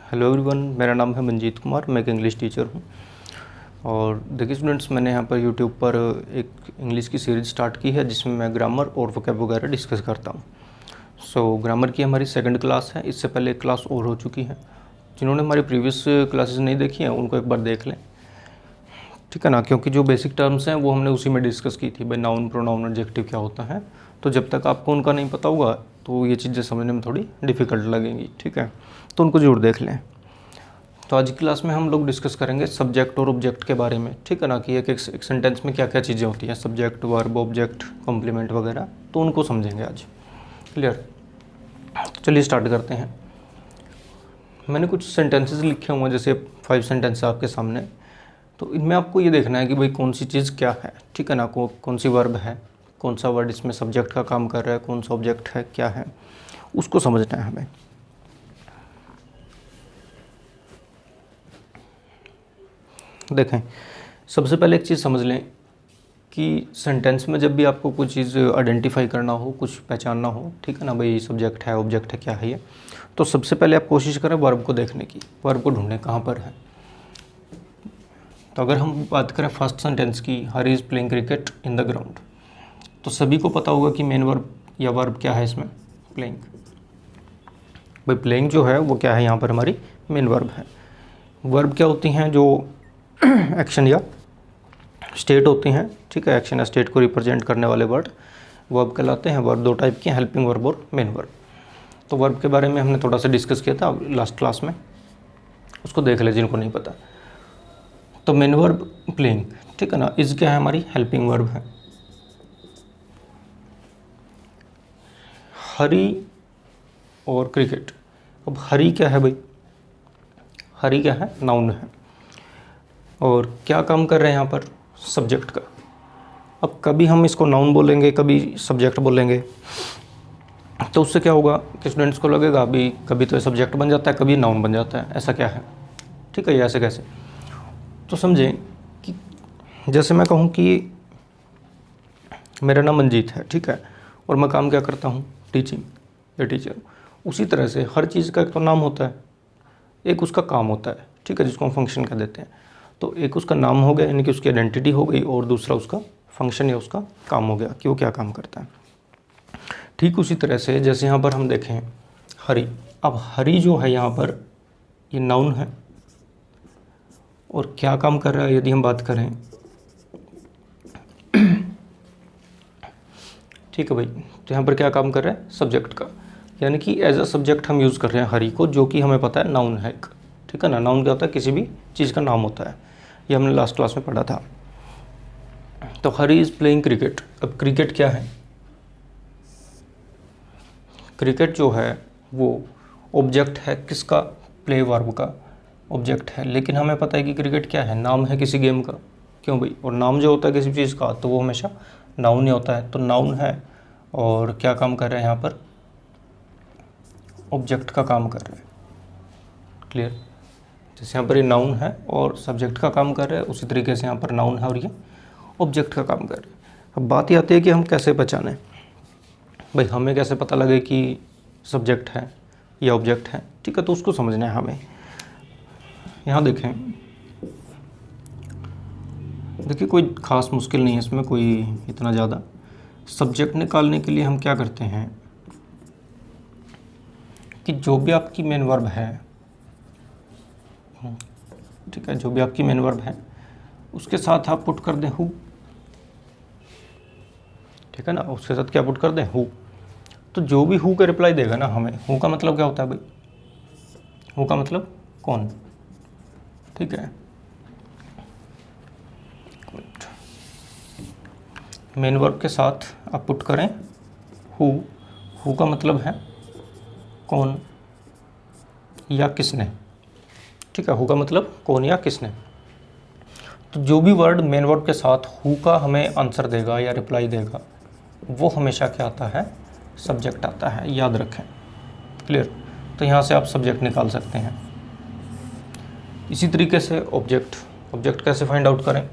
Hello everyone, मेरा नाम है मंजीत कुमार। मैं एक इंग्लिश टीचर हूँ। और देखिए स्टूडेंट्स, मैंने यहाँ पर यूट्यूब पर एक इंग्लिश की सीरीज़ स्टार्ट की है जिसमें मैं ग्रामर और वोकैब वगैरह डिस्कस करता हूँ। ग्रामर की हमारी सेकंड क्लास है। इससे पहले एक क्लास और हो चुकी है। जिन्होंने हमारी प्रीवियस क्लासेस नहीं देखी हैं उनको एक बार देख लें, ठीक है ना, क्योंकि जो बेसिक टर्म्स हैं वो हमने उसी में डिस्कस की थी। भाई नाउन, प्रोनाउन, एडजेक्टिव क्या होता है। तो जब तक आपको उनका नहीं पता होगा तो ये चीज़ें समझने में थोड़ी डिफ़िकल्ट लगेंगी, ठीक है। तो उनको ज़रूर देख लें। तो आज की क्लास में हम लोग डिस्कस करेंगे सब्जेक्ट और ऑब्जेक्ट के बारे में, ठीक है ना, कि एक सेंटेंस में क्या क्या चीज़ें होती हैं, सब्जेक्ट, वर्ब, ऑब्जेक्ट, कॉम्प्लीमेंट वगैरह। तो उनको समझेंगे आज। क्लियर? चलिए स्टार्ट करते हैं। मैंने कुछ सेंटेंसेस लिखे हुए हैं, जैसे 5 सेंटेंस आपके सामने। तो इनमें आपको ये देखना है कि भाई कौन सी चीज़ क्या है, ठीक है ना, कौन सी वर्ब है, कौन सा वर्ड इसमें सब्जेक्ट का काम कर रहा है, कौन सा ऑब्जेक्ट है, क्या है, उसको समझना है हमें। देखें, सबसे पहले एक चीज़ समझ लें कि सेंटेंस में जब भी आपको कोई चीज़ आइडेंटिफाई करना हो, कुछ पहचानना हो, ठीक है ना, भाई सब्जेक्ट है, ऑब्जेक्ट है, क्या है ये, तो सबसे पहले आप कोशिश करें वर्ब को देखने की, वर्ब को ढूंढें कहाँ पर है। तो अगर हम बात करें फर्स्ट सेंटेंस की, Hari is playing cricket in the ground, तो सभी को पता होगा कि मेन वर्ब या वर्ब क्या है इसमें, प्लेइंग। भाई प्लेइंग जो है वो क्या है, यहाँ पर हमारी मेन वर्ब है। वर्ब क्या होती हैं, जो एक्शन या स्टेट होती हैं, ठीक है। एक्शन या स्टेट को रिप्रेजेंट करने वाले वर्ड वर्ब कहलाते हैं। वर्ब दो टाइप के हैं, हेल्पिंग वर्ब और मेन वर्ब। तो वर्ब के बारे में हमने थोड़ा सा डिस्कस किया था लास्ट क्लास में, उसको देख ले जिनको नहीं पता। तो मेन वर्ब प्लेइंग, ठीक है ना, इज क्या है, हमारी हेल्पिंग वर्ब है। हरी और क्रिकेट। अब हरी क्या है भाई, हरी क्या है, नाउन है। और क्या काम कर रहे हैं यहाँ पर, सब्जेक्ट का। अब कभी हम इसको नाउन बोलेंगे, कभी सब्जेक्ट बोलेंगे, तो उससे क्या होगा कि स्टूडेंट्स को लगेगा अभी कभी तो सब्जेक्ट बन जाता है, कभी नाउन बन जाता है, ऐसा क्या है, ठीक है, ये ऐसे कैसे। तो समझें कि जैसे मैं कहूँ कि मेरा नाम मंजीत है, ठीक है, और मैं काम क्या करता हूँ, टीचिंग या टीचर। उसी तरह से हर चीज़ का एक तो नाम होता है, एक उसका काम होता है, ठीक है, जिसको हम फंक्शन कह देते हैं। तो एक उसका नाम हो गया, यानी कि उसकी आइडेंटिटी हो गई, और दूसरा उसका फंक्शन या उसका काम हो गया कि वो क्या काम करता है। ठीक उसी तरह से जैसे यहाँ पर हम देखें हरी। अब हरी जो है यहाँ पर ये नाउन है, और क्या काम कर रहा है यदि हम बात करें, ठीक है भाई, तो यहाँ पर क्या काम कर रहा है, सब्जेक्ट का, यानी कि एज अ सब्जेक्ट हम यूज़ कर रहे हैं हरी को, जो कि हमें पता है नाउन है एक, ठीक है ना। नाउन क्या होता है, किसी भी चीज़ का नाम होता है, ये हमने लास्ट क्लास में पढ़ा था। तो हरी इज़ प्लेइंग क्रिकेट। अब क्रिकेट क्या है, क्रिकेट जो है वो ऑब्जेक्ट है किसका, प्ले वर्ब का ऑब्जेक्ट है। लेकिन हमें पता है कि क्रिकेट क्या है, नाम है किसी गेम का, क्यों भाई, और नाम जो होता है किसी चीज़ का तो वो हमेशा नाउन ही होता है। तो नाउन है और क्या काम कर रहे हैं यहाँ पर, ऑब्जेक्ट का काम कर रहे हैं। क्लियर? जैसे यहाँ पर ये नाउन है और सब्जेक्ट का काम कर रहे हैं, उसी तरीके से यहाँ पर नाउन है और ये ऑब्जेक्ट का काम कर रहे हैं। अब बात ये आती है कि हम कैसे पहचानें, भाई हमें कैसे पता लगे कि सब्जेक्ट है या ऑब्जेक्ट है, ठीक है। तो उसको समझना है हमें। यहाँ देखें, देखिए कोई ख़ास मुश्किल नहीं है इसमें, कोई इतना ज़्यादा। सब्जेक्ट निकालने के लिए हम क्या करते हैं कि जो भी आपकी मेन वर्ब है, ठीक है, जो भी आपकी मेन वर्ब है उसके साथ आप पुट कर दें हु, ठीक है ना, उसके साथ क्या पुट कर दें, हु। तो जो भी हु का रिप्लाई देगा ना हमें, हु का मतलब क्या होता है भाई, हु का मतलब कौन, ठीक है। मेन वर्ब के साथ आप पुट करें हु, हु का मतलब है कौन या किसने, ठीक है, हु का मतलब कौन या किसने। तो जो भी वर्ड मेन वर्ब के साथ हु का हमें आंसर देगा या रिप्लाई देगा, वो हमेशा क्या आता है, सब्जेक्ट आता है, याद रखें। क्लियर? तो यहाँ से आप सब्जेक्ट निकाल सकते हैं। इसी तरीके से ऑब्जेक्ट, ऑब्जेक्ट कैसे फाइंड आउट करें,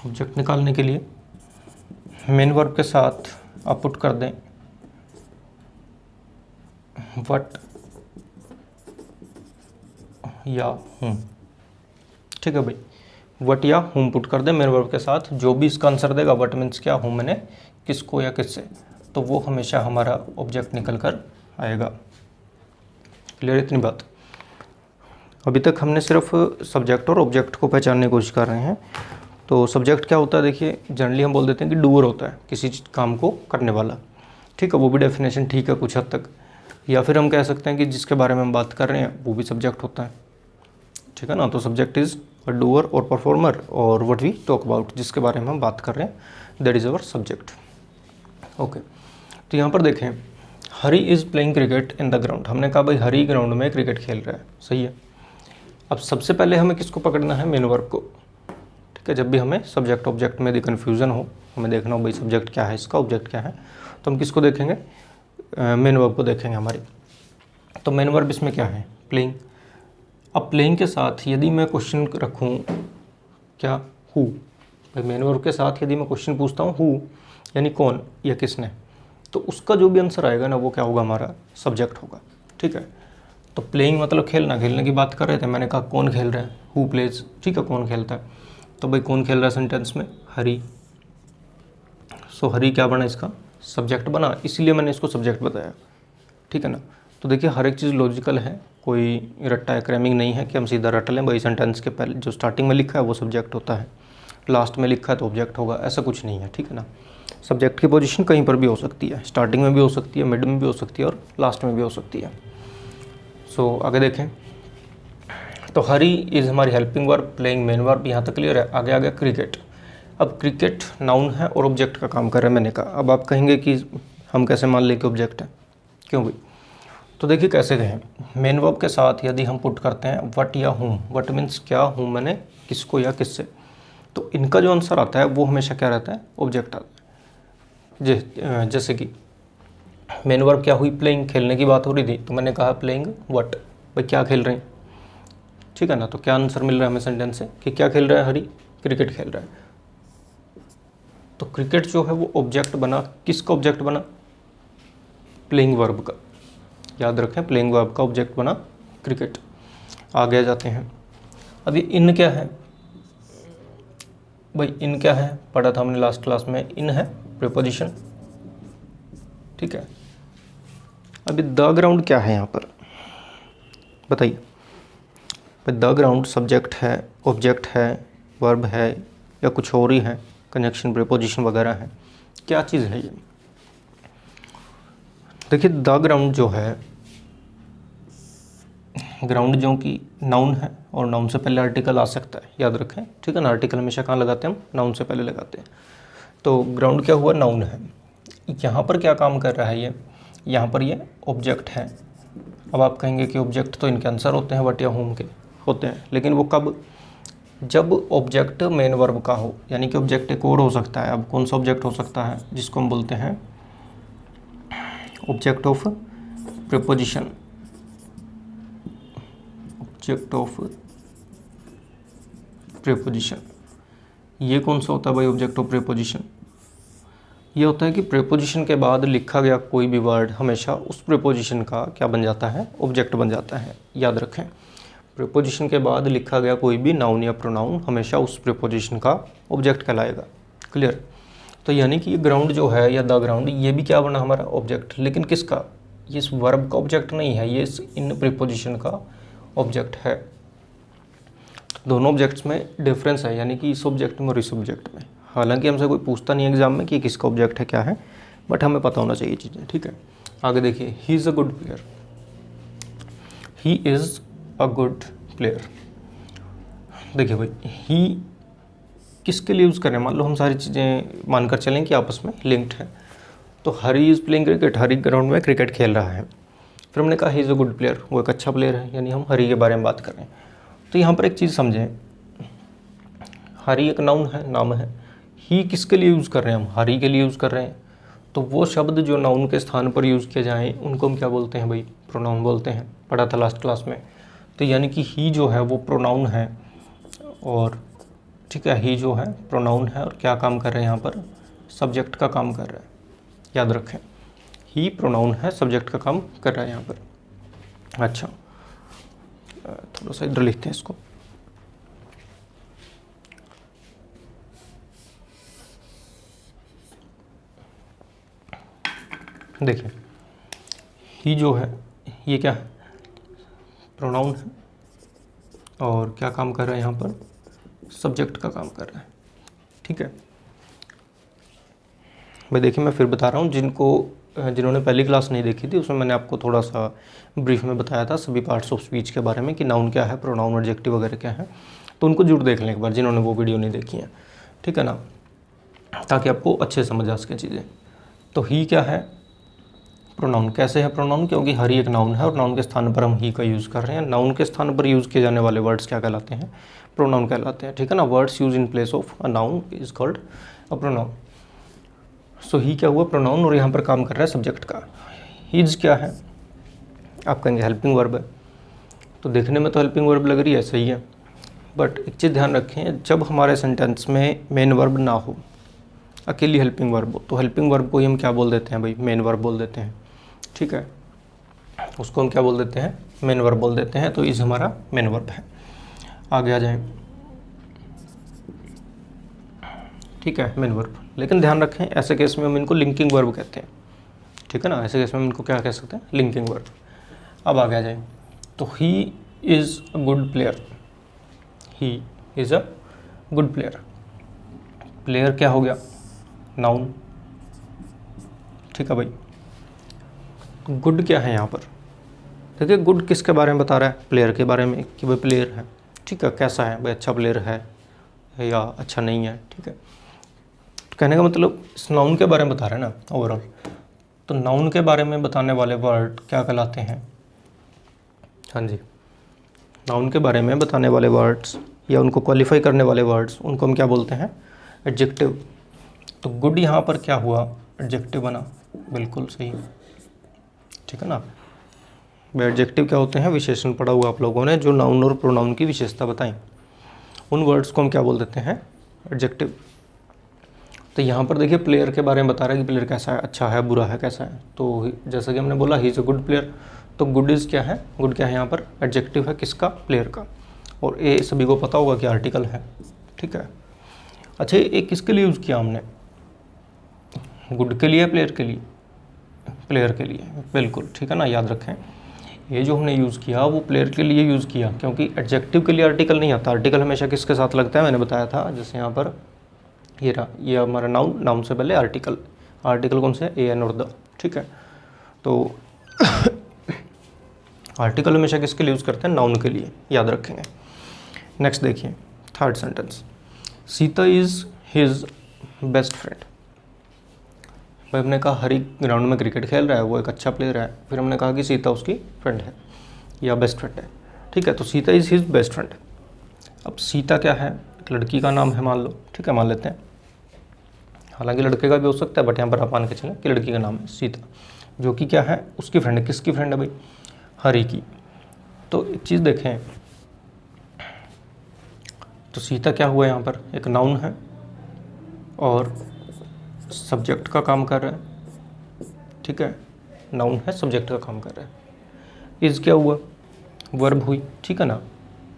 ऑब्जेक्ट निकालने के लिए मेन वर्ब के साथ आप पुट कर दें वट या हुम। ठीक है भाई, वट या हुम पुट कर दे मेन वर्ब के साथ, जो भी इसका आंसर देगा, वट मीन्स क्या, हुम मैंने किसको या किससे, तो वो हमेशा हमारा ऑब्जेक्ट निकल कर आएगा। क्लियर इतनी बात। अभी तक हमने सिर्फ सब्जेक्ट और ऑब्जेक्ट को पहचानने की कोशिश कर रहे हैं। तो सब्जेक्ट क्या होता है, देखिए जनरली हम बोल देते हैं कि डूअर होता है, किसी काम को करने वाला। ठीक है, वो भी डेफिनेशन ठीक है कुछ हद तक। या फिर हम कह सकते हैं कि जिसके बारे में हम बात कर रहे हैं वो भी सब्जेक्ट होता है। ठीक है ना, तो सब्जेक्ट इज़ अ डूअर और परफॉर्मर, और व्हाट वी टॉक अबाउट, जिसके बारे में हम बात कर रहे हैं, that is our subject. Okay, तो यहाँ पर देखें, Hari is playing cricket in the ground. हमने कहा भाई हरी ग्राउंड में क्रिकेट खेल रहा है, सही है। अब सबसे पहले हमें किसको पकड़ना है, मेन वर्ब को। ठीक है, जब भी हमें सब्जेक्ट ऑब्जेक्ट में यदि कन्फ्यूज़न हो, हमें देखना हो भाई सब्जेक्ट क्या है इसका, ऑब्जेक्ट क्या है, तो हम किसको देखेंगे, मेन वर्ब को देखेंगे हमारी। तो मेन वर्ब इसमें क्या है, प्लेइंग। अब प्लेइंग के साथ यदि मैं क्वेश्चन रखूँ क्या, हु, भाई मेन वर्ब के साथ यदि मैं क्वेश्चन पूछता हूँ हु यानी कौन या किसने, तो उसका जो भी आंसर आएगा ना वो क्या होगा, हमारा सब्जेक्ट होगा। ठीक है, तो प्लेइंग मतलब खेलना, खेलने की बात कर रहे थे, मैंने कहा कौन खेल रहा है, हु प्लेज। ठीक है, कौन खेलता है, तो भाई कौन खेल रहा है सेंटेंस में, हरी। सो हरी क्या बना, इसका सब्जेक्ट बना, इसीलिए मैंने इसको सब्जेक्ट बताया। ठीक है ना, तो देखिए हर एक चीज़ लॉजिकल है, कोई रट्टा क्रैमिंग नहीं है कि हम सीधा रट लें भाई सेंटेंस के पहले जो स्टार्टिंग में लिखा है वो सब्जेक्ट होता है, लास्ट में लिखा है तो ऑब्जेक्ट होगा, ऐसा कुछ नहीं है। ठीक है ना, सब्जेक्ट की पोजीशन कहीं पर भी हो सकती है, स्टार्टिंग में भी हो सकती है, मिड में भी हो सकती है और लास्ट में भी हो सकती है। सो आगे देखें, तो हरी इज़ हमारी helping verb, playing main verb, यहाँ तक क्लियर है। आगे आगे क्रिकेट। अब क्रिकेट नाउन है और ऑब्जेक्ट का काम कर रहा है, मैंने कहा। अब आप कहेंगे कि हम कैसे मान लें कि ऑब्जेक्ट है, क्यों भाई, तो देखिए कैसे कहें, मेन वर्ब के साथ यदि हम पुट करते हैं वट या हुम, वट मीन्स क्या, हुम मैंने किसको या किससे, तो इनका जो आंसर आता है वो हमेशा क्या रहता है, ऑब्जेक्ट आता है। जैसे कि मेन वर्ब क्या हुई, प्लेइंग, खेलने की बात हो रही थी, तो मैंने कहा प्लेइंग वट, भाई क्या खेल रहे हैं। ठीक है ना, तो क्या आंसर मिल रहा है हमें सेंटेंस से कि क्या खेल रहा है, हरी क्रिकेट खेल रहा है। तो क्रिकेट जो है वो ऑब्जेक्ट बना, किसका ऑब्जेक्ट बना, प्लेइंग वर्ब का। याद रखें, प्लेइंग वर्ब का ऑब्जेक्ट बना क्रिकेट। आगे जाते हैं, अब ये इन क्या है भाई, इन क्या है, पढ़ा था हमने लास्ट क्लास में, इन है प्रीपोजिशन। ठीक है, अभी द ग्राउंड क्या है यहाँ पर बताइए, द ग्राउंड सब्जेक्ट है, ऑब्जेक्ट है, वर्ब है, या कुछ और ही है, कंजक्शन प्रीपोजिशन वगैरह है, क्या चीज़ है ये। देखिए द ग्राउंड जो है, ग्राउंड जो कि नाउन है और नाउन से पहले आर्टिकल आ सकता है, याद रखें। ठीक है ना, आर्टिकल हमेशा कहाँ लगाते हैं हम, नाउन से पहले लगाते हैं। तो ग्राउंड क्या हुआ, नाउन है। यहाँ पर क्या काम कर रहा है ये, यहाँ पर ये ऑब्जेक्ट है। अब आप कहेंगे कि ऑब्जेक्ट तो इनके आंसर होते हैं वट या होम के होते हैं, लेकिन वो कब, जब ऑब्जेक्ट मेन वर्ब का हो, यानी कि ऑब्जेक्ट एक और हो सकता है। अब कौन सा ऑब्जेक्ट हो सकता है, जिसको हम बोलते हैं object of preposition, object of preposition. ये कौन सा होता है भाई, ऑब्जेक्ट ऑफ प्रीपोजिशन, ये होता है कि प्रीपोजिशन के बाद लिखा गया कोई भी वर्ड हमेशा उस प्रीपोजिशन का क्या बन जाता है, ऑब्जेक्ट बन जाता है। याद रखें, प्रीपोजिशन के बाद लिखा गया कोई भी नाउन या प्रोनाउन हमेशा उस प्रीपोजिशन का ऑब्जेक्ट कहलाएगा। क्लियर, तो यानी कि ये ग्राउंड जो है या द ग्राउंड, ये भी क्या बना हमारा ऑब्जेक्ट, लेकिन किसका, ये इस वर्ब का ऑब्जेक्ट नहीं है, ये इस इन प्रीपोजिशन का ऑब्जेक्ट है। दोनों ऑब्जेक्ट्स में डिफरेंस है, यानी कि इस ऑब्जेक्ट में और इस ऑब्जेक्ट में। हालांकि हमसे कोई पूछता नहीं एग्जाम में कि किसका ऑब्जेक्ट है क्या है, बट हमें पता होना चाहिए चीज़ें। ठीक है, आगे देखिए, ही is a good player, he is a good player. देखिए भाई, ही किसके लिए यूज़ करें, मान लो हम सारी चीज़ें मानकर चलें कि आपस में लिंक्ड है। तो Hari is playing cricket, Hari ground में क्रिकेट खेल रहा है। फिर हमने कहा he is a good player, वो एक अच्छा प्लेयर है, यानी हम हरी के बारे में बात कर रहे हैं। तो यहाँ पर एक चीज़ समझें, हरी एक नाउन है, नाम है। ही किसके लिए यूज़ कर रहे हैं, हम हरी के लिए यूज़ कर रहे हैं। तो वो शब्द जो नाउन के स्थान पर यूज़ किए जाएँ उनको हम क्या बोलते हैं भाई, प्रोनाउन बोलते हैं, पढ़ा था लास्ट क्लास में। तो यानी कि ही जो है वो प्रोनाउन है, और ठीक है, ही जो है प्रोनाउन है और क्या काम कर रहे हैं यहाँ पर, सब्जेक्ट का काम कर रहा है। याद रखें, ही प्रोनाउन है, सब्जेक्ट का काम कर रहा है यहाँ पर। अच्छा, थोड़ा सा इधर लिखते हैं इसको। देखिए ही जो है ये क्या है, प्रोनाउन है, और क्या काम कर रहा है यहाँ पर, सब्जेक्ट का काम कर रहा है। ठीक है भाई, देखिए मैं फिर बता रहा हूँ, जिन्होंने पहली क्लास नहीं देखी थी उसमें मैंने आपको थोड़ा सा ब्रीफ में बताया था सभी पार्ट्स ऑफ स्पीच के बारे में कि नाउन क्या है, प्रोनाउन, एडजेक्टिव वगैरह क्या है। तो उनको जरूर देख लें एक बार जिन्होंने वो वीडियो नहीं देखी है, ठीक है ना, ताकि आपको अच्छे समझ आ सके चीज़ें। तो ही क्या है, प्रोनाउन। कैसे है प्रोनाउन, क्योंकि हर एक नाउन है और नाउन के स्थान पर हम ही का यूज़ कर रहे हैं। नाउन के स्थान पर यूज़ किए जाने वाले वर्ड्स क्या कहलाते हैं, प्रोनाउन कहलाते हैं। ठीक है ना, words use in place of a noun is called a pronoun. So he क्या हुआ, प्रोनाउन, और यहाँ पर काम कर रहा है सब्जेक्ट का। हिज क्या है, आप कहेंगे हेल्पिंग वर्ब है। तो देखने में तो हेल्पिंग वर्ब लग रही है, सही है, बट एक चीज़ ध्यान रखें, जब हमारे सेंटेंस में मेन वर्ब ना हो, अकेली हेल्पिंग वर्ब हो, तो हेल्पिंग वर्ब को ही हम क्या बोल देते हैं भाई, मेन वर्ब बोल देते हैं। ठीक है, उसको हम क्या बोल देते हैं, मेन वर्ब बोल देते हैं। तो इस हमारा मेन वर्ब है। आगे आ जाए, ठीक है, मेन वर्ब। लेकिन ध्यान रखें ऐसे केस में हम इनको लिंकिंग वर्ब कहते हैं। ठीक है ना, ऐसे केस में हम इनको क्या कह सकते हैं, लिंकिंग वर्ब। अब आगे आ जाए, तो ही is a good player. He is a good player. Player क्या हो गया, नाउन। ठीक है भाई, गुड क्या है यहाँ पर, देखिए गुड किसके बारे में बता रहा है, प्लेयर के बारे में, कि भाई प्लेयर है। ठीक है, कैसा है भाई, अच्छा प्लेयर है या अच्छा नहीं है। ठीक है, तो कहने का मतलब इस नाउन के बारे में बता रहा है ना ओवरऑल। तो नाउन के बारे में बताने वाले वर्ड क्या कहलाते हैं, हाँ जी, नाउन के बारे में बताने वाले वर्ड्स या उनको क्वालिफाई करने वाले वर्ड्स, उनको हम क्या बोलते हैं, एडजेक्टिव। तो गुड यहाँ पर क्या हुआ, एडजेक्टिव बना, बिल्कुल सही। ठीक है ना, एडजेक्टिव क्या होते हैं, विशेषण पढ़ा हुआ आप लोगों ने, जो नाउन और प्रोनाउन की विशेषता बताएं, उन वर्ड्स को हम क्या बोल देते हैं, एडजेक्टिव। तो यहाँ पर देखिए प्लेयर के बारे में बता रहा है कि प्लेयर कैसा है, अच्छा है, बुरा है, कैसा है। तो जैसा कि हमने बोला ही इज़ अ गुड प्लेयर, तो गुड इज़ क्या है, गुड क्या है यहाँ पर, एडजेक्टिव है, किसका, प्लेयर का। और ए सभी को पता होगा कि आर्टिकल है। ठीक है, अच्छा ये किसके लिए यूज़ किया हमने, गुड के लिए, प्लेयर के लिए, प्लेयर के लिए, बिल्कुल ठीक है ना, याद रखें ये जो हमने यूज़ किया वो प्लेयर के लिए यूज़ किया, क्योंकि एडजेक्टिव के लिए आर्टिकल नहीं आता। आर्टिकल हमेशा किसके साथ लगता है, मैंने बताया था, जैसे यहाँ पर ये रहा, ये हमारा नाउन, नाउन से पहले आर्टिकल, आर्टिकल कौन से, ए एन और द। ठीक है, तो आर्टिकल हमेशा किसके लिए यूज़ करते हैं, नाउन के लिए, याद रखेंगे। नेक्स्ट देखिए, third sentence, Sita is his best friend. भाई हमने कहा हरी ग्राउंड में क्रिकेट खेल रहा है, वो एक अच्छा प्लेयर है, फिर हमने कहा कि सीता उसकी फ्रेंड है या बेस्ट फ्रेंड है। ठीक है, तो Sita is his best friend. अब सीता क्या है, एक लड़की का नाम है मान लो, ठीक है, मान लेते हैं, हालांकि लड़के का भी हो सकता है, बट यहाँ पर आप मान के चलें कि लड़की का नाम है सीता, जो कि क्या है, उसकी फ्रेंड है। किसकी फ्रेंड है भाई, हरी की। तो एक चीज़ देखें, तो सीता क्या हुआ यहाँ पर, एक नाउन है और सब्जेक्ट का काम कर रहा है। ठीक है, नाउन है, सब्जेक्ट का काम कर रहा है। इज़ क्या हुआ, वर्ब हुई। ठीक है ना,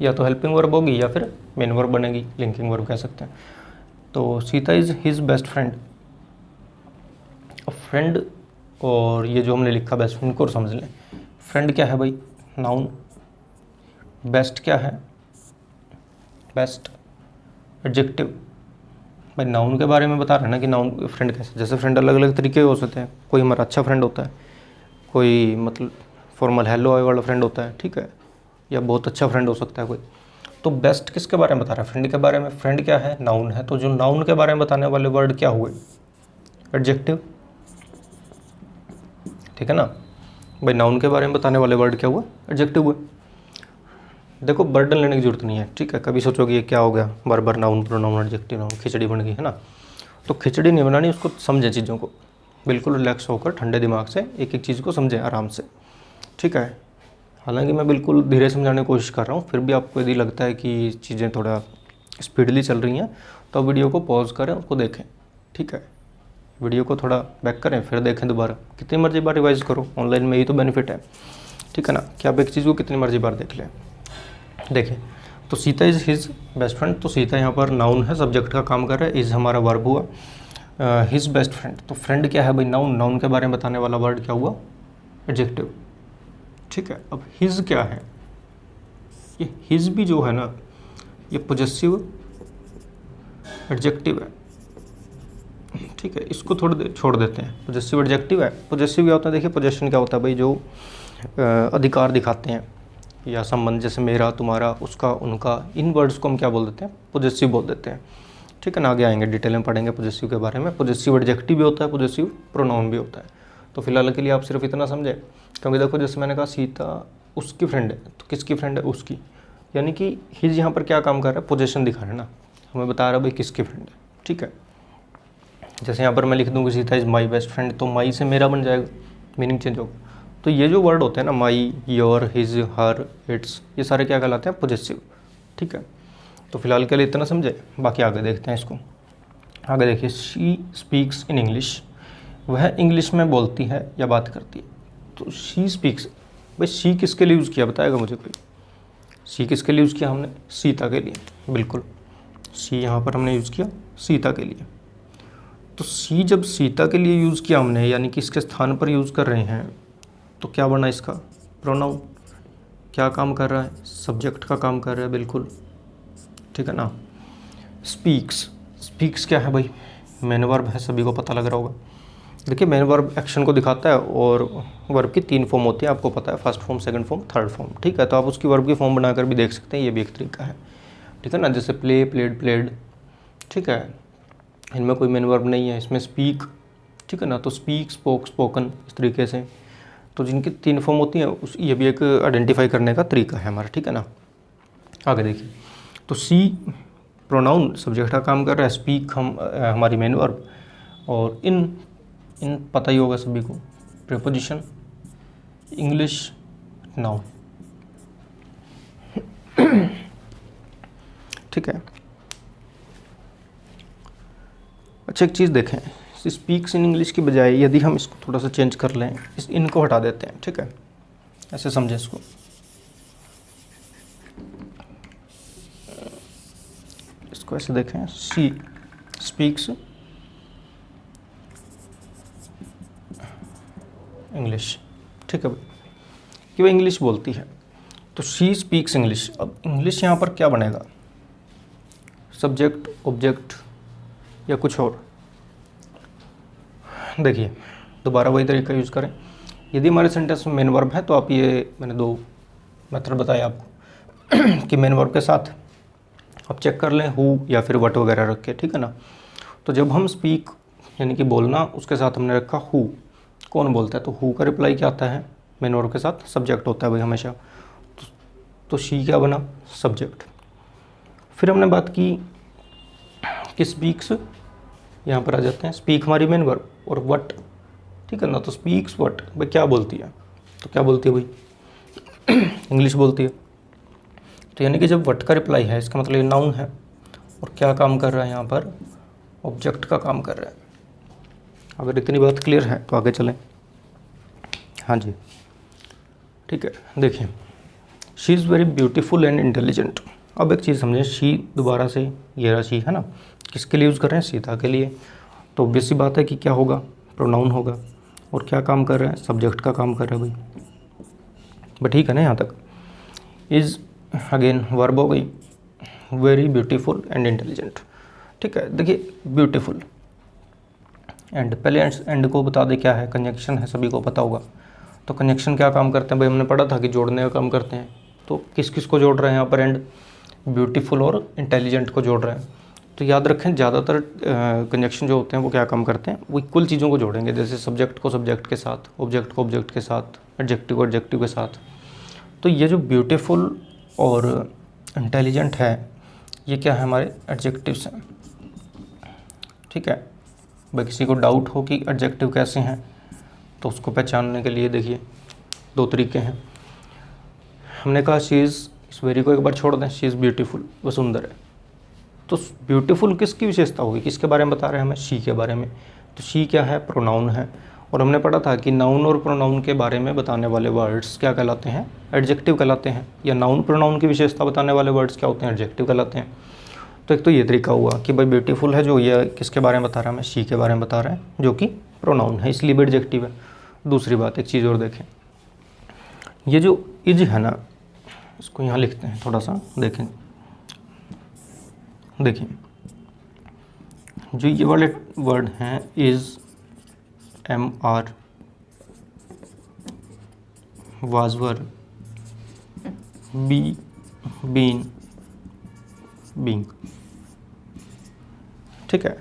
या तो हेल्पिंग वर्ब होगी या फिर मेन वर्ब बनेगी, लिंकिंग वर्ब कह सकते हैं। तो Sita is his best friend. Friend और ये जो हमने लिखा बेस्ट फ्रेंड को समझ लें, फ्रेंड क्या है भाई, नाउन, बेस्ट क्या है, बेस्ट एडजेक्टिव। भाई नाउन के बारे में बता रहे हैं ना कि नाउन फ्रेंड कैसे, जैसे फ्रेंड अलग अलग तरीके हो सकते हैं, कोई हमारा अच्छा फ्रेंड होता है, कोई मतलब फॉर्मल हेलो वाला फ्रेंड होता है। ठीक है, या बहुत अच्छा फ्रेंड हो सकता है कोई। तो बेस्ट किसके बारे में बता रहा है, फ्रेंड के बारे में। फ्रेंड क्या है, नाउन है, तो जो नाउन के बारे में बताने वाले वर्ड क्या हुए, एडजेक्टिव। ठीक है ना, भाई नाउन के बारे में बताने वाले वर्ड क्या हुआ, एडजेक्टिव हुए। देखो बर्डन लेने की जरूरत नहीं है। ठीक है, कभी सोचोगे ये क्या हो गया, बार बार नाउन प्रोनाउन एडजेक्टिव नाउन, खिचड़ी बन गई है ना। तो खिचड़ी नहीं बनानी, उसको समझें चीज़ों को, बिल्कुल रिलैक्स होकर ठंडे दिमाग से एक एक चीज़ को समझें आराम से। ठीक है, हालांकि मैं बिल्कुल धीरे समझाने की कोशिश कर रहा हूँ, फिर भी आपको यदि लगता है कि चीज़ें थोड़ा स्पीडली चल रही हैं तो वीडियो को पॉज करें, उसको देखें। ठीक है, वीडियो को थोड़ा बैक करें, फिर देखें दोबारा, कितनी मर्जी बार रिवाइज करो, ऑनलाइन में यही तो बेनिफिट है। ठीक है ना, कि आप एक चीज़ को कितनी मर्जी बार देख लें। देखिए, तो Sita is his best friend, तो सीता यहाँ पर नाउन है, सब्जेक्ट का काम कर रहा है, इज़ हमारा वर्ब हुआ, हिज बेस्ट फ्रेंड, तो फ्रेंड क्या है भाई, नाउन, नाउन के बारे में बताने वाला वर्ड क्या हुआ, एडजेक्टिव। ठीक है, अब हिज क्या है, ये हिज भी जो है ना, ये पॉजेसिव एडजेक्टिव है। ठीक है, इसको थोड़ी छोड़ देते हैं, पॉजेसिव एडजेक्टिव है। पॉजेसिव क्या होता है, देखिए पोजेशन क्या होता है भाई, जो अधिकार दिखाते हैं या संबंध, जैसे मेरा, तुम्हारा, उसका, उनका, इन वर्ड्स को हम क्या बोल देते हैं, पॉजेसिव बोल देते हैं। ठीक है ना, आगे आएंगे डिटेल में पढ़ेंगे पॉजेसिव के बारे में। पॉजेसिव एडजेक्टिव भी होता है, पॉजेसिव प्रोनाउन भी होता है। तो फिलहाल के लिए आप सिर्फ इतना समझे, क्योंकि देखो जैसे मैंने कहा सीता उसकी फ्रेंड है, तो किसकी फ्रेंड है, उसकी, यानी कि हिज यहाँ पर क्या काम कर रहा है, पोजेशन दिखा रहा है ना, हमें बता रहा है भाई किसकी फ्रेंड है। ठीक है, जैसे यहाँ पर मैं लिख दूँ कि Sita is my best friend, तो माई से मेरा बन जाएगा, मीनिंग चेंज होगा। तो ये जो वर्ड होते हैं ना, माई, योर, हिज, हर, इट्स, ये सारे क्या कहलाते हैं, पॉजेसिव। ठीक है, तो फिलहाल के लिए इतना समझे, बाकी आगे देखते हैं इसको। आगे देखिए, शी स्पीक्स इन इंग्लिश, वह इंग्लिश में बोलती है या बात करती है। तो शी स्पीक्स, भाई शी किसके लिए यूज़ किया, बताएगा मुझे कोई, शी किसके लिए यूज़ किया हमने, सीता के लिए, बिल्कुल, सी यहाँ पर हमने यूज़ किया सीता के लिए। तो सी जब सीता के लिए यूज़ किया हमने, यानी कि इसके स्थान पर यूज़ कर रहे हैं, तो क्या बना इसका, प्रोनाउन। क्या काम कर रहा है, सब्जेक्ट का काम कर रहा है, बिल्कुल। ठीक है ना। स्पीक्स, स्पीक्स क्या है भाई, मेन वर्ब है, सभी को पता लग रहा होगा। देखिए, मेन वर्ब एक्शन को दिखाता है, और वर्ब की 3 फॉर्म होती है, आपको पता है, first form, second form, third form. ठीक है, तो आप उसकी वर्ब की फॉर्म बनाकर भी देख सकते हैं, ये भी एक तरीका है। ठीक है ना, जैसे प्ले, प्लेड, प्लेड। ठीक है, इनमें कोई मेन वर्ब नहीं है, इसमें स्पीक। ठीक है ना, तो स्पीक, स्पोक, स्पोकन, इस तरीके से। तो जिनकी 3 फॉर्म होती हैं, उस ये भी एक आइडेंटिफाई करने का तरीका है हमारा। ठीक है ना, आगे देखिए, तो सी प्रोनाउन, सब्जेक्ट का काम कर रहा है, स्पीक हमारी मेन वर्ब, और इन पता ही होगा सभी को, प्रीपोजिशन, इंग्लिश, नाउन। ठीक है, अच्छा एक चीज़ देखें, स्पीक्स इन इंग्लिश की बजाय यदि हम इसको थोड़ा सा चेंज कर लें, इनको हटा देते हैं। ठीक है, ऐसे समझें इसको, ऐसे देखें, सी स्पीक्स इंग्लिश। ठीक है भाई, कि वो इंग्लिश बोलती है, तो शी स्पीक्स इंग्लिश। अब इंग्लिश यहाँ पर क्या बनेगा, सब्जेक्ट, ऑब्जेक्ट, या कुछ और। देखिए, दोबारा वही तरीका यूज़ करें। यदि हमारे सेंटेंस में मेन वर्ब है, तो आप ये, मैंने 2 मेथड बताए आपको कि मेन वर्ब के साथ आप चेक कर लें हु या फिर वट वगैरह रख के। ठीक है ना, तो जब हम स्पीक यानी कि बोलना, उसके साथ हमने रखा हु, कौन बोलता है, तो हु का रिप्लाई क्या आता है, मेन वर्ब के साथ सब्जेक्ट होता है भाई हमेशा। तो शी क्या बना, सब्जेक्ट। फिर हमने बात की कि स्पीक्स, यहाँ पर आ जाते हैं, स्पीक हमारी मेन वर्ब, और वट। ठीक है ना, तो स्पीक्स वट, भाई क्या बोलती है, तो क्या बोलती है भाई, इंग्लिश बोलती है। तो यानी कि जब वट का रिप्लाई है, इसका मतलब ये नाउन है, और क्या काम कर रहा है यहाँ पर, ऑब्जेक्ट का काम कर रहा है। अगर इतनी बात क्लियर है तो आगे चलें। हाँ जी, ठीक है, देखिए, she is very beautiful and intelligent. अब एक चीज़ समझें, शी दोबारा से, ये रहा शी है ना, किसके लिए यूज़ कर रहे हैं, सीता के लिए। तो ऑब्वियस सी बात है कि क्या होगा, प्रोनाउन होगा, और क्या काम कर रहा है, सब्जेक्ट का काम कर रहा है भाई। बट ठीक है ना, यहाँ तक। इज़ अगेन वर्ब हो गई, वेरी ब्यूटीफुल एंड इंटेलिजेंट। ठीक है, देखिए ब्यूटीफुल एंड, पहले एंड को बता दे क्या है, कंजक्शन है, सभी को पता होगा। तो कंजक्शन क्या काम करते हैं भाई, हमने पढ़ा था कि जोड़ने का काम करते हैं। तो किस किस को जोड़ रहे हैं यहाँ पर, एंड, ब्यूटीफुल और इंटेलिजेंट को जोड़ रहे हैं। तो याद रखें, ज़्यादातर कंजक्शन जो होते हैं वो क्या काम करते हैं, वो इक्वल चीज़ों को जोड़ेंगे, जैसे सब्जेक्ट को सब्जेक्ट के साथ, ऑब्जेक्ट को ऑब्जेक्ट के साथ, एडजेक्टिव को एडजेक्टिव के साथ। तो ये जो ब्यूटीफुल और इंटेलिजेंट है, ये क्या है, हमारे एडजेक्टिव्स हैं। ठीक है भाई, किसी को डाउट हो कि एडजेक्टिव कैसे हैं, तो उसको पहचानने के लिए देखिए 2 तरीके हैं। हमने कहा शी इज़, इस वेरी को एक बार छोड़ दें, शी इज़ ब्यूटीफुल, वो सुंदर है। तो ब्यूटीफुल किसकी विशेषता होगी, किसके बारे में बता रहे हैं हमें, शी के बारे में। तो शी क्या है, प्रोनाउन है, और हमने पढ़ा था कि नाउन और प्रोनाउन के बारे में बताने वाले वर्ड्स क्या कहलाते हैं, एडजेक्टिव कहलाते हैं, या नाउन प्रोनाउन की विशेषता बताने वाले वर्ड्स क्या होते हैं, एडजेक्टिव कहलाते हैं। तो एक तो ये तरीका हुआ कि भाई ब्यूटीफुल है जो ये किसके बारे में बता रहा है, हमें शी के बारे में बता रहा है जो कि प्रोनाउन है, इसलिए भी एडजेक्टिव है। दूसरी बात, एक चीज़ और देखें, ये जो इज है ना, इसको यहाँ लिखते हैं थोड़ा सा, देखें देखिए जो ये वाले वर्ड हैं is, am are, was were, be, been, being, ठीक है।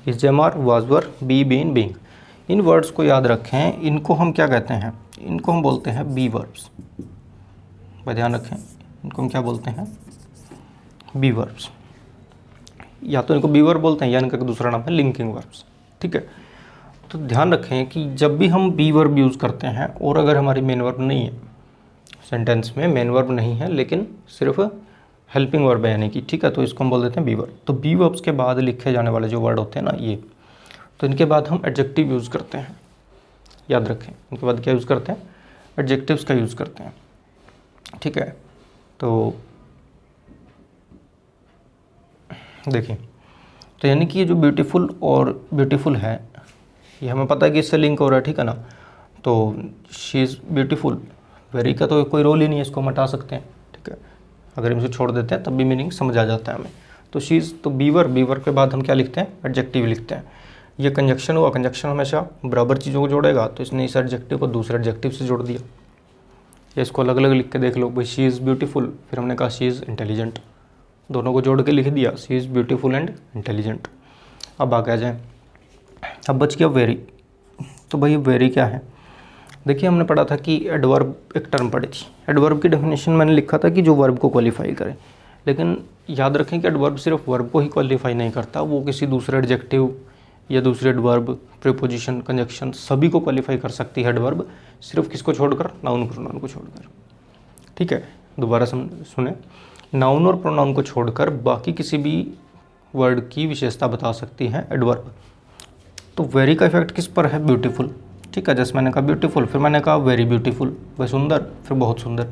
Is, am are, was were, be, been, being, इन वर्ड्स को याद रखें। इनको हम क्या कहते हैं, इनको हम बोलते हैं बी वर्ब्स। भाई ध्यान रखें, इनको हम क्या बोलते हैं, बी वर्ब्स। या तो इनको बी वर्ब बोलते हैं या इनका दूसरा नाम है लिंकिंग वर्ब्स, ठीक है। तो ध्यान रखें कि जब भी हम बी वर्ब यूज़ करते हैं और अगर हमारी मेन वर्ब नहीं है, सेंटेंस में मेन वर्ब नहीं है लेकिन सिर्फ हेल्पिंग वर्ब है यानी कि, ठीक है, तो इसको हम बोल देते हैं बी वर्ब। तो बी वर्ब्स के बाद लिखे जाने वाले जो वर्ड होते हैं ना ये, तो इनके बाद हम एडजेक्टिव यूज़ करते हैं। याद रखें, इनके बाद क्या यूज़ करते हैं, एडजेक्टिव्स का यूज़ करते हैं, ठीक है। तो देखिए, तो यानी कि ये जो ब्यूटीफुल और ब्यूटीफुल है ये हमें पता है कि इससे लिंक हो रहा है, ठीक है ना। तो शी इज़ ब्यूटीफुल, वेरी का तो कोई रोल ही नहीं है, इसको हम हटा सकते हैं, ठीक है। अगर हम इसे छोड़ देते हैं तब भी मीनिंग समझ आ जाता है हमें। तो शी इज़, तो बीवर, बीवर के बाद हम क्या लिखते हैं, एडजेक्टिव लिखते हैं। ये कंजक्शन हुआ, कंजक्शन हमेशा बराबर चीज़ों को जोड़ेगा, तो इसने इस एडजेक्टिव को दूसरे एडजेक्टिव से जोड़ दिया। या इसको अलग अलग लिख के देख लो, भाई शी इज़ ब्यूटीफुल, फिर हमने कहा शी इज़ इंटेलिजेंट, दोनों को जोड़ के लिख दिया, she is beautiful and intelligent. अब आगे आ जाए, अब बच गया वेरी। तो भाई वेरी क्या है, देखिए हमने पढ़ा था कि एडवर्ब एक टर्म पढ़ी थी। एडवर्ब की डेफिनेशन मैंने लिखा था कि जो वर्ब को क्वालिफाई करे, लेकिन याद रखें कि एडवर्ब सिर्फ वर्ब को ही क्वालिफाई नहीं करता, वो किसी दूसरे एडजेक्टिव या दूसरे एडवर्ब, प्रीपोजिशन, कंजक्शन सभी को क्वालिफाई कर सकती है एडवर्ब, सिर्फ किसको छोड़कर, नाउन प्रोनाउन को छोड़कर, ठीक है। दोबारा सुने, नाउन और प्रोनाउन को छोड़कर बाकी किसी भी वर्ड की विशेषता बता सकती है एडवर्ब। तो वेरी का इफेक्ट किस पर है, ब्यूटीफुल, ठीक है। जैसे मैंने कहा ब्यूटीफुल, फिर मैंने कहा वेरी ब्यूटीफुल, वह सुंदर, फिर बहुत सुंदर।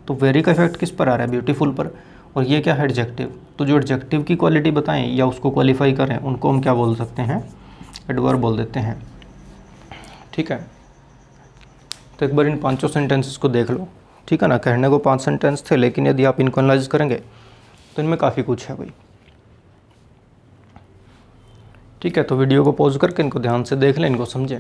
तो वेरी का इफेक्ट किस पर आ रहा है, ब्यूटीफुल पर। और ये क्या है, एडजेक्टिव। तो जो एडजेक्टिव की क्वालिटी बताएं या उसको क्वालिफाई करें उनको हम क्या बोल सकते हैं, एडवर्ब बोल देते हैं, ठीक है। तो एक बार इन 5 सेंटेंसेस को देख लो, ठीक है ना। कहने को 5 सेंटेंस थे, लेकिन यदि आप इनको एनालाइज करेंगे तो इनमें काफ़ी कुछ है भाई, ठीक है। तो वीडियो को पॉज करके इनको ध्यान से देख लें, इनको समझें।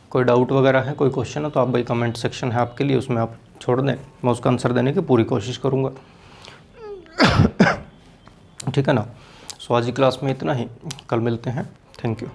कोई डाउट वगैरह है, कोई क्वेश्चन है तो आप भाई कमेंट सेक्शन है आपके लिए, उसमें आप छोड़ दें, मैं उसका आंसर देने की पूरी कोशिश करूँगा, ठीक है ना। सो आज की क्लास में इतना ही, कल मिलते हैं, थैंक यू।